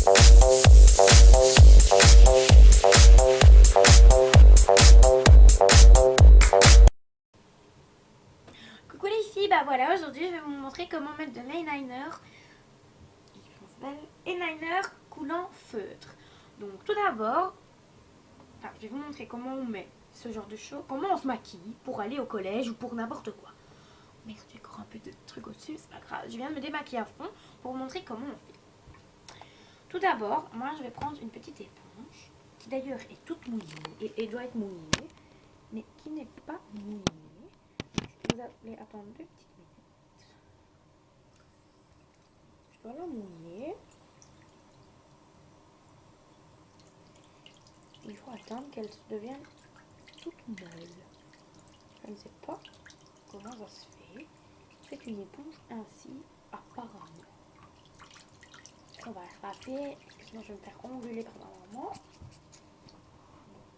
Coucou les filles, bah voilà, aujourd'hui je vais vous montrer comment mettre de l'eyeliner. Eyeliner coulant feutre. Donc tout d'abord, je vais vous montrer comment on met ce genre de choses, comment on se maquille pour aller au collège ou pour n'importe quoi. Merde, j'ai encore un peu de trucs au-dessus, c'est pas grave. Je viens de me démaquiller à fond pour vous montrer comment on fait. Tout d'abord, moi je vais prendre une petite éponge qui d'ailleurs est toute mouillée et doit être mouillée, mais qui n'est pas mouillée. Vous allez attendre 2 petites minutes. Je dois la mouiller. Il faut attendre qu'elle devienne toute molle. Je ne sais pas comment ça se fait. C'est une éponge ainsi, apparemment. On va rattraper, sinon je vais me faire onguler par ma maman.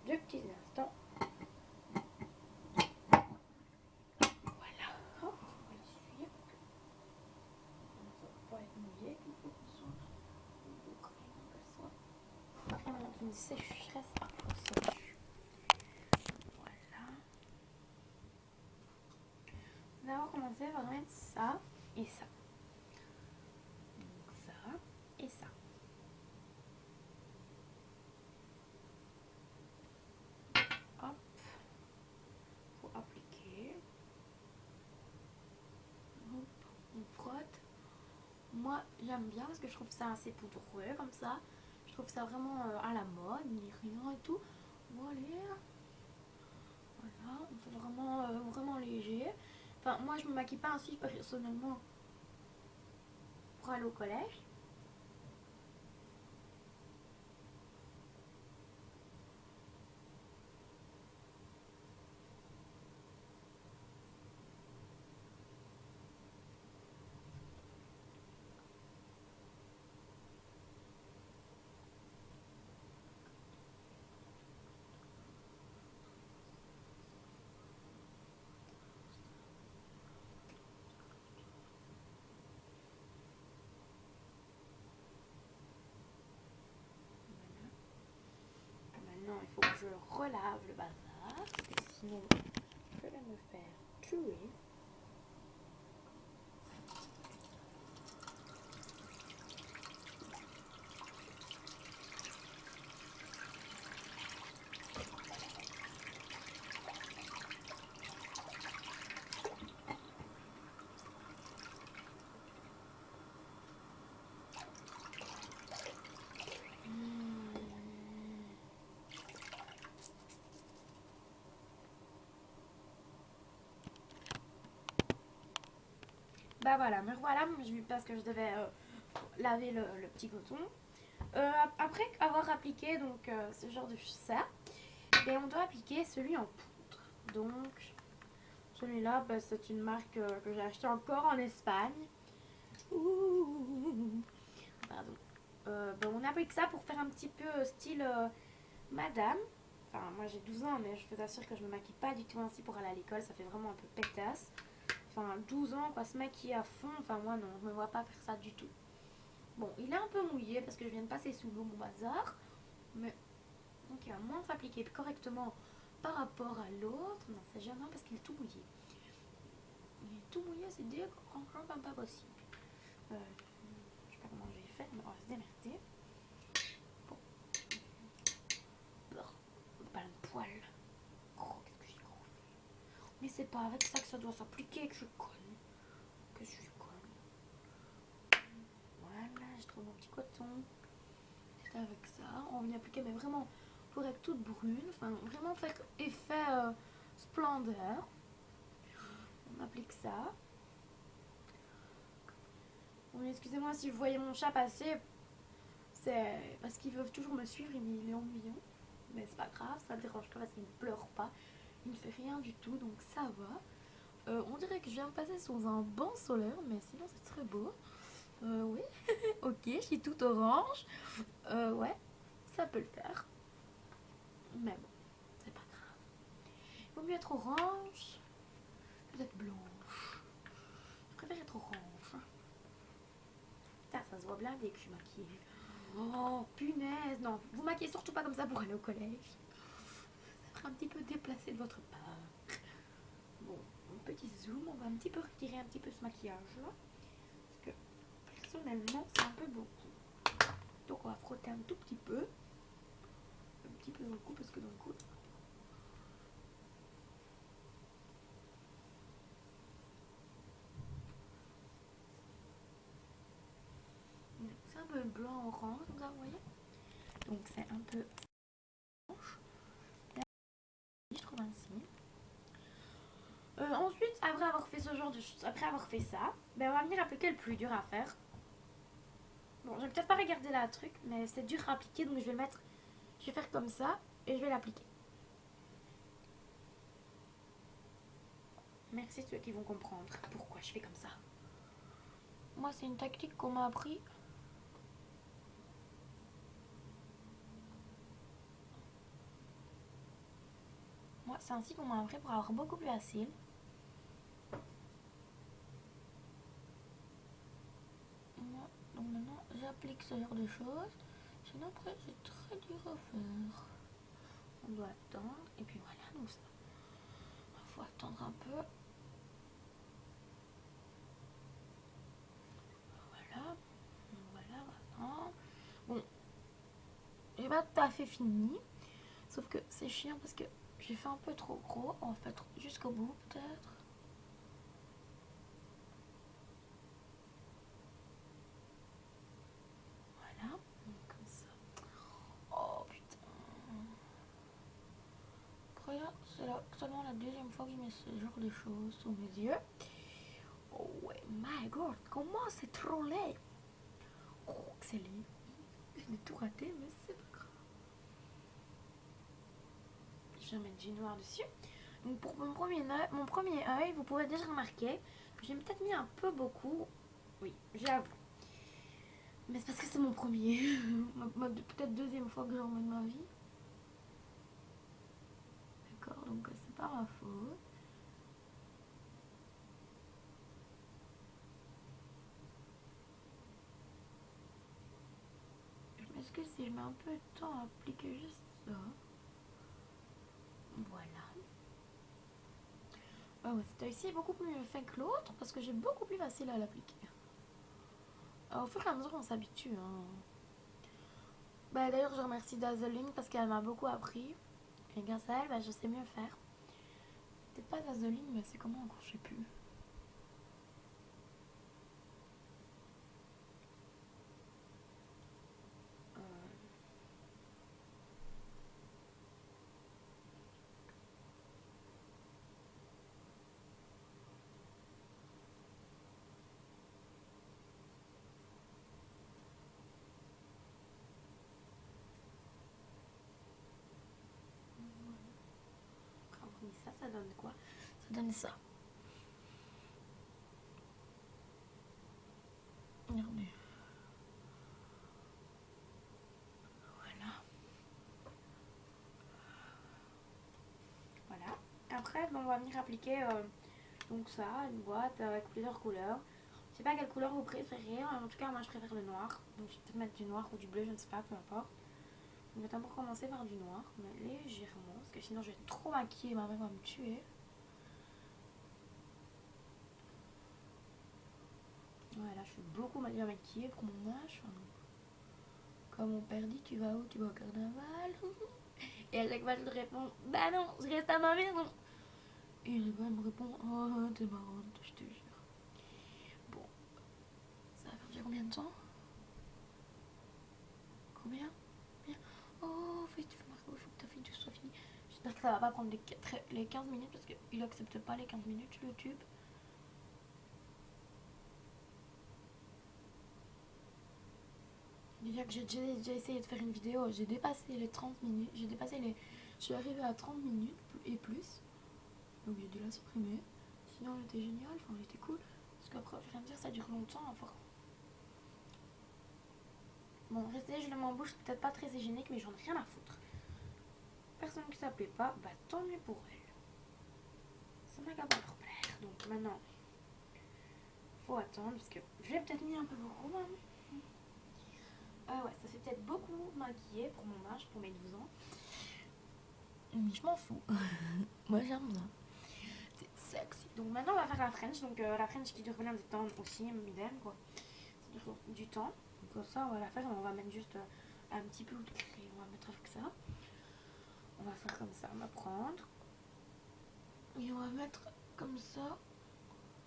2 petits instants. Voilà. Hop, on va l'essuyer. Ça va pas être mouillé. Il faut qu'on soit vraiment d'une sécheresse absolue. Voilà. On va commencer par mettre ça et ça. Donc ça et ça. Hop. Faut appliquer. Hop. On frotte. Moi j'aime bien parce que je trouve ça assez poudreux comme ça. Je trouve ça vraiment à la mode, ni rien et tout. Voilà. Voilà, on fait vraiment, vraiment léger. Enfin, moi je me maquille pas ainsi personnellement pour aller au collège. Maintenant, il faut que je relave le bazar, parce que sinon, je vais me faire tuer. Bah voilà, me revoilà, parce que je devais laver le petit coton. Après avoir appliqué donc ce genre de ça, et on doit appliquer celui en poudre. Donc celui-là, bah, c'est une marque que j'ai acheté encore en Espagne. Ouh, pardon. Bah, on applique ça pour faire un petit peu style madame. Enfin, moi j'ai 12 ans, mais je vous assure que je me maquille pas du tout ainsi pour aller à l'école. Ça fait vraiment un peu pétasse. Enfin, 12 ans, quoi, se maquiller à fond. Enfin, moi non, je me vois pas faire ça du tout. Bon, il est un peu mouillé parce que je viens de passer sous l'eau mon bazar. Mais donc il va moins s'appliquer correctement par rapport à l'autre. Non, c'est gênant parce qu'il est tout mouillé. Il est tout mouillé, c'est encore pas possible. Je sais pas comment je vais faire, mais on va se démerder. Bon. Pas le poil. Oh, qu'est-ce que j'ai gros fait. Mais c'est pas avec ça que ça doit s'appliquer que je suis conne. Que je suis conne. Voilà, j'ai trouvé mon petit coton. C'est avec ça. On vient appliquer, mais vraiment pour être toute brune. Enfin, vraiment faire effet splendeur. On applique ça. Bon, excusez-moi si vous voyez mon chat passer. C'est parce qu'ils veulent toujours me suivre, il est ennuyant. Mais c'est pas grave, ça ne dérange pas parce qu'il ne pleure pas. Il ne fait rien du tout, donc ça va. On dirait que je viens de passer sous un banc solaire, mais sinon c'est très beau. Oui, ok, je suis toute orange. Ouais, ça peut le faire. Mais bon, c'est pas grave. Il vaut mieux être orange que d'être blanche. Je préfère être orange. Putain, ça se voit bien dès que je suis maquillée. Oh, Oh punaise, non, vous maquillez surtout pas comme ça pour aller au collège. Ça sera un petit peu déplacé de votre part. Bon, un petit zoom, on va un petit peu retirer un petit peu ce maquillage là. Parce que personnellement, c'est un peu beaucoup. Donc on va frotter un tout petit peu. Un petit peu dans le cou parce que dans le cou... C'est un peu blanc orange, comme ça vous voyez. Donc c'est un peu blanche. Je trouve ainsi. Ensuite, après avoir fait ce genre de choses, après avoir fait ça, ben on va venir appliquer le plus dur à faire. Bon, je vais peut-être pas regarder la truc, mais c'est dur à appliquer, donc je vais le mettre, je vais faire comme ça et je vais l'appliquer. Merci ceux qui vont comprendre pourquoi je fais comme ça. Moi, c'est une tactique qu'on m'a appris. Moi, c'est ainsi qu'on m'a appris pour avoir beaucoup plus facile. Moi, donc maintenant, j'applique ce genre de choses. Sinon, après, c'est très dur à faire. On doit attendre. Et puis voilà, donc ça. Il faut attendre un peu. Voilà. Voilà, maintenant. Bon, j'ai pas tout à fait fini. Sauf que c'est chiant parce que j'ai fait un peu trop gros. On va faire jusqu'au bout, peut-être. Voilà, comme ça. Oh putain. Regarde, c'est seulement la deuxième fois que je mets ce genre de choses sous mes yeux. Oh ouais, my god, comment c'est trop laid. Oh, c'est laid. Je l'ai tout raté, mais c'est pas grave. Je vais mettre du noir dessus. Donc pour mon premier œil, vous pouvez déjà remarquer que j'ai peut-être mis un peu beaucoup. Oui, j'avoue. Mais c'est parce que c'est mon premier. Peut-être deuxième fois que j'en mets de ma vie. D'accord, donc c'est pas ma faute. Je m'excuse si je mets un peu de temps à appliquer juste ça. Voilà. Ah ouais, cet œil-ci est beaucoup plus fin que l'autre parce que j'ai beaucoup plus facile à l'appliquer. Au fur et à mesure, on s'habitue. Hein. Bah, d'ailleurs, je remercie Dazzling parce qu'elle m'a beaucoup appris. Et grâce à elle, bah, je sais mieux faire. Peut-être pas Dazzling, mais c'est comment encore, je sais plus. Ça donne quoi? Ça donne ça. Regardez. Voilà. Voilà. Après, on va venir appliquer donc ça, une boîte avec plusieurs couleurs. Je sais pas quelle couleur vous préférez. En tout cas, moi je préfère le noir. Donc je vais peut-être mettre du noir ou du bleu, je ne sais pas, peu importe. On va d'abord commencer par du noir, mais légèrement, parce que sinon je vais trop maquiller, ma mère va me tuer. Voilà, je suis beaucoup bien maquillée pour mon âge. Enfin, comme mon père dit, tu vas où? Tu vas au carnaval? Et à chaque fois je lui réponds, bah non, je reste à ma maison. Et il me répond, oh t'es marrante, je te jure. Bon, ça va faire déjà combien de temps? Combien? Bien. Oh, vite, Marco, il faut que ta vidéo soit finie. J'espère que ça va pas prendre les 15 minutes parce qu'il accepte pas les 15 minutes YouTube. Déjà que j'ai déjà essayé de faire une vidéo, j'ai dépassé les 30 minutes. Je suis arrivée à 30 minutes et plus. Donc j'ai dû la supprimer. Sinon elle était géniale, enfin elle était cool. Parce qu'après, je viens de dire, ça dure longtemps. Enfin. Bon, rester je m'en bouche, c'est peut-être pas très hygiénique, mais j'en ai rien à foutre. Personne qui ça plaît pas, bah tant mieux pour elle. Ça m'a qu'à pas leur plaire. Donc maintenant, faut attendre parce que j'ai peut-être mis un peu beaucoup. Ouais, ça fait peut-être beaucoup maquillée pour mon âge, pour mes 12 ans. Mais je m'en fous. Moi j'aime bien. C'est sexy. Donc maintenant on va faire la French. Donc la French qui dure combien de temps aussi, idem quoi. Ça dure du temps. Donc ça on va la faire, on va mettre juste un petit peu de crayon, on va mettre avec ça. On va faire comme ça, on va prendre. Et on va mettre comme ça.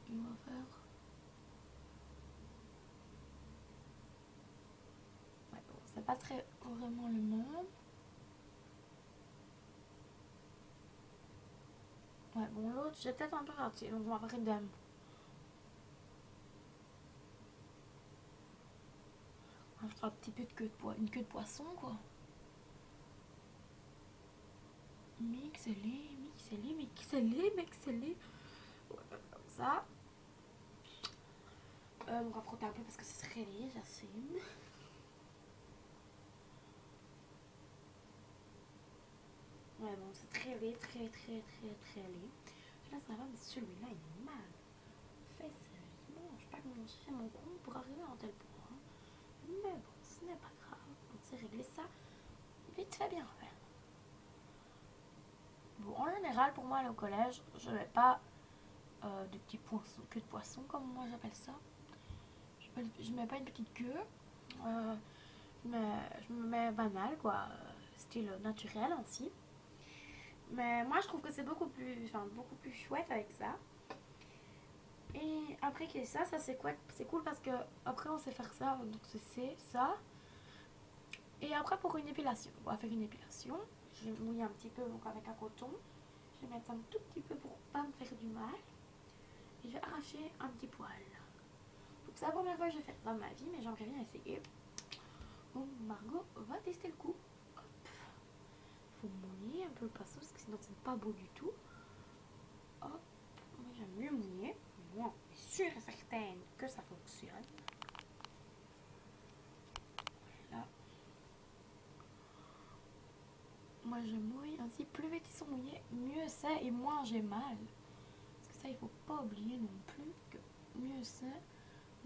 Et on va faire... Ouais, bon, c'est pas très vraiment le même. Ouais, bon, l'autre, j'ai peut-être un peu raté, donc on va faire idem. On va faire un petit peu de une queue de poisson, quoi. Mixez-les, mixez-les, mixez-les, mixez-les. Ouais, comme ça. On va frotter un peu parce que c'est très laid, j'assume. Ouais, bon, c'est très laid, très laid. Là, ça va, mais celui-là, il est mal fait, sérieusement. Je sais pas comment j'ai fait mon con pour arriver à un tel point. Mais bon, ce n'est pas grave. On sait régler ça vite fait, bien fait. Bon, en général, pour moi, au collège, je mets pas de petits poissons, queue de poisson, comme moi j'appelle ça. Je mets pas une petite queue. Euh, je me mets banal, quoi. Style naturel ainsi. Mais moi, je trouve que c'est beaucoup plus chouette avec ça. Et après que ça c'est quoi? C'est cool parce que après on sait faire ça, donc c'est ça. Et après pour une épilation, on va faire une épilation. Je vais mouiller un petit peu donc avec un coton. Je vais mettre un tout petit peu pour pas me faire du mal. Et je vais arracher un petit poil. Donc c'est la première fois que je fais ça de ma vie, mais j'aimerais bien essayer. Donc Margot va tester le coup. Hop. Faut mouiller un peu le pinceau parce que sinon c'est pas beau du tout. Hop. Moi j'aime mieux mouiller. Moi, je suis sûre et certaine que ça fonctionne. Là. Moi je mouille, ainsi plus vite ils sont mouillés, mieux c'est et moins j'ai mal. Parce que ça il faut pas oublier non plus que mieux c'est,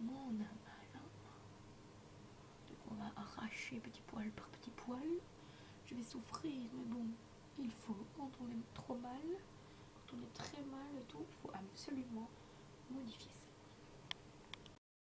moins on a mal. Hein. Donc on va arracher petit poil par petit poil. Je vais souffrir mais bon, il faut quand on est trop mal, quand on est très mal et tout, il faut absolument modifier ça.